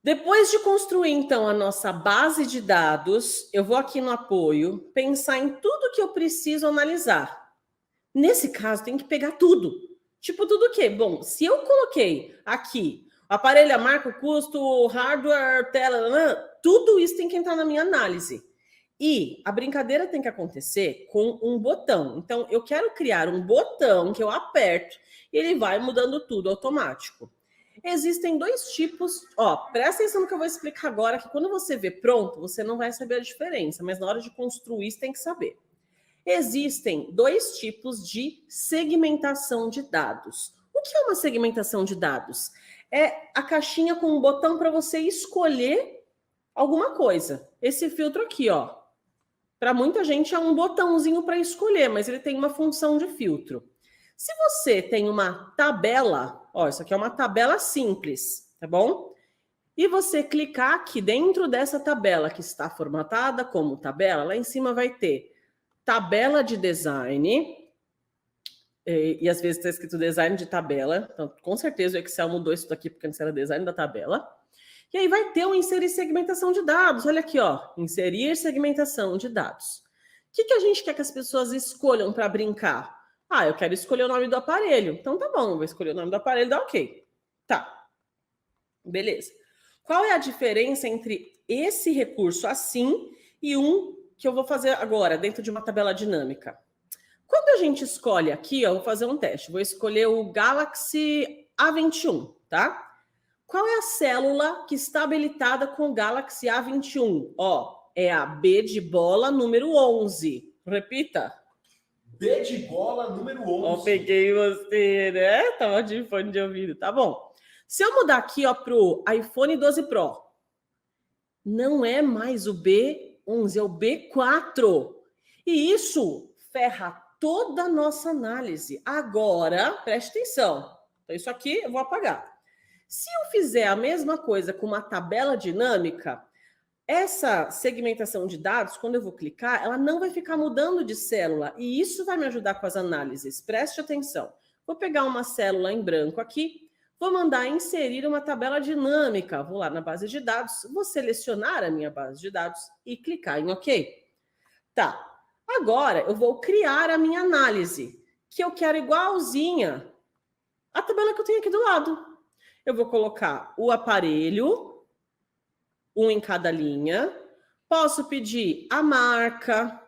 Depois de construir, então, a nossa base de dados, eu vou aqui no apoio, pensar em tudo que eu preciso analisar. Nesse caso, tem que pegar tudo. Tipo, tudo o quê? Bom, se eu coloquei aqui aparelho, a marca, o custo, o hardware, tela, tudo isso tem que entrar na minha análise. E a brincadeira tem que acontecer com um botão. Então, eu quero criar um botão que eu aperto e ele vai mudando tudo automático. Existem dois tipos. Ó, presta atenção no que eu vou explicar agora, que quando você vê pronto, você não vai saber a diferença, mas na hora de construir, você tem que saber. Existem dois tipos de segmentação de dados. O que é uma segmentação de dados? É a caixinha com um botão para você escolher alguma coisa. Esse filtro aqui, ó. Para muita gente é um botãozinho para escolher, mas ele tem uma função de filtro. Se você tem uma tabela, ó, isso aqui é uma tabela simples, tá bom? E você clicar aqui dentro dessa tabela que está formatada como tabela, lá em cima vai ter tabela de design, e às vezes está escrito design de tabela, então com certeza o Excel mudou isso daqui porque antes era design da tabela. E aí vai ter o inserir segmentação de dados, olha aqui, ó, inserir segmentação de dados. O que a gente quer que as pessoas escolham para brincar? Ah, eu quero escolher o nome do aparelho. Então tá bom, vou escolher o nome do aparelho, dá ok. Tá, beleza. Qual é a diferença entre esse recurso assim e um que eu vou fazer agora, dentro de uma tabela dinâmica? Quando a gente escolhe aqui, ó, eu vou fazer um teste. Vou escolher o Galaxy A21, tá? Qual é a célula que está habilitada com o Galaxy A21? Ó, é a B de bola número 11. Repita. B de bola número 11. Ó, peguei você, né? Tava de fone de ouvido, tá bom. Se eu mudar aqui, ó, pro iPhone 12 Pro, não é mais o B11, é o B4. E isso ferra toda a nossa análise. Agora, preste atenção. Então, isso aqui eu vou apagar. Se eu fizer a mesma coisa com uma tabela dinâmica, essa segmentação de dados, quando eu vou clicar, ela não vai ficar mudando de célula. E isso vai me ajudar com as análises. Preste atenção. Vou pegar uma célula em branco aqui, vou mandar inserir uma tabela dinâmica. Vou lá na base de dados, vou selecionar a minha base de dados e clicar em OK. Tá. Agora eu vou criar a minha análise, que eu quero igualzinha à tabela que eu tenho aqui do lado. Eu vou colocar o aparelho, um em cada linha. Posso pedir a marca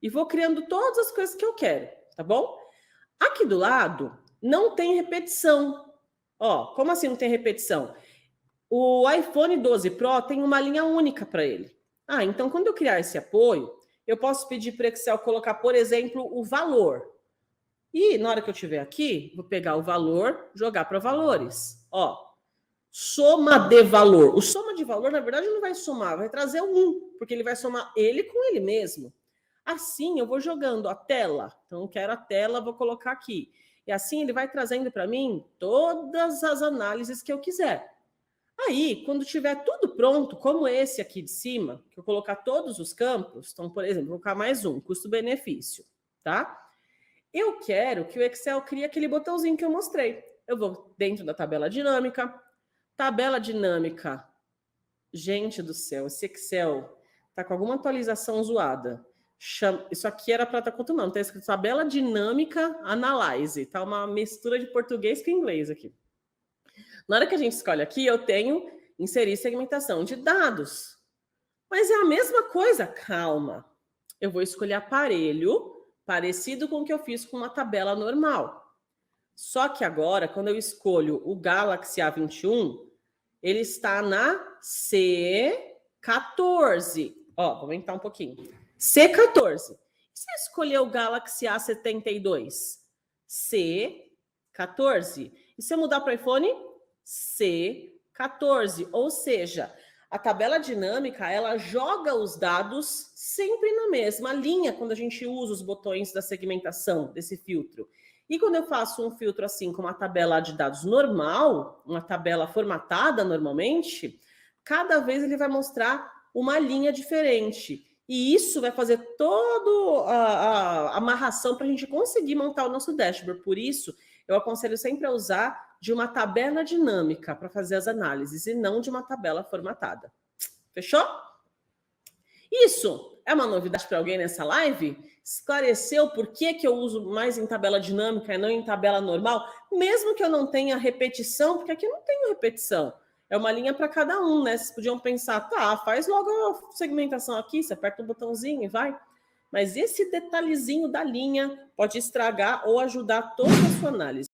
e vou criando todas as coisas que eu quero, tá bom? Aqui do lado não tem repetição. Ó, como assim não tem repetição? O iPhone 12 Pro tem uma linha única para ele. Ah, então quando eu criar esse apoio, eu posso pedir para o Excel colocar, por exemplo, o valor. E na hora que eu tiver aqui, vou pegar o valor, jogar para valores. Ó, soma de valor. O soma de valor, na verdade, não vai somar, vai trazer o 1, porque ele vai somar ele com ele mesmo. Assim, eu vou jogando a tela. Então, eu quero a tela, vou colocar aqui. E assim, ele vai trazendo para mim todas as análises que eu quiser. Aí, quando tiver tudo pronto, como esse aqui de cima, que eu colocar todos os campos, então, por exemplo, vou colocar mais um, custo-benefício, tá? Eu quero que o Excel crie aquele botãozinho que eu mostrei. Eu vou dentro da tabela dinâmica. Tabela dinâmica. Gente do céu, esse Excel tá com alguma atualização zoada. Isso aqui era para estar continuando. Tá escrito tabela dinâmica analyze. Tá uma mistura de português com inglês aqui. Na hora que a gente escolhe aqui, eu tenho inserir segmentação de dados. Mas é a mesma coisa. Calma. Eu vou escolher aparelho parecido com o que eu fiz com uma tabela normal. Só que agora, quando eu escolho o Galaxy A21, ele está na C14. Ó, vou aumentar um pouquinho. C14. Se eu escolher o Galaxy A72? C14. E se eu mudar para o iPhone? C14. Ou seja, a tabela dinâmica, ela joga os dados sempre na mesma linha quando a gente usa os botões da segmentação desse filtro. E quando eu faço um filtro assim com uma tabela de dados normal, uma tabela formatada normalmente, cada vez ele vai mostrar uma linha diferente. E isso vai fazer toda a amarração para a gente conseguir montar o nosso dashboard. Por isso, eu aconselho sempre a usar de uma tabela dinâmica para fazer as análises e não de uma tabela formatada. Fechou? Isso é uma novidade para alguém nessa live? Esclareceu por que eu uso mais em tabela dinâmica e não em tabela normal? Mesmo que eu não tenha repetição, porque aqui não tem repetição. É uma linha para cada um, né? Vocês podiam pensar, tá, faz logo a segmentação aqui, você aperta o botãozinho e vai. Mas esse detalhezinho da linha pode estragar ou ajudar toda a sua análise.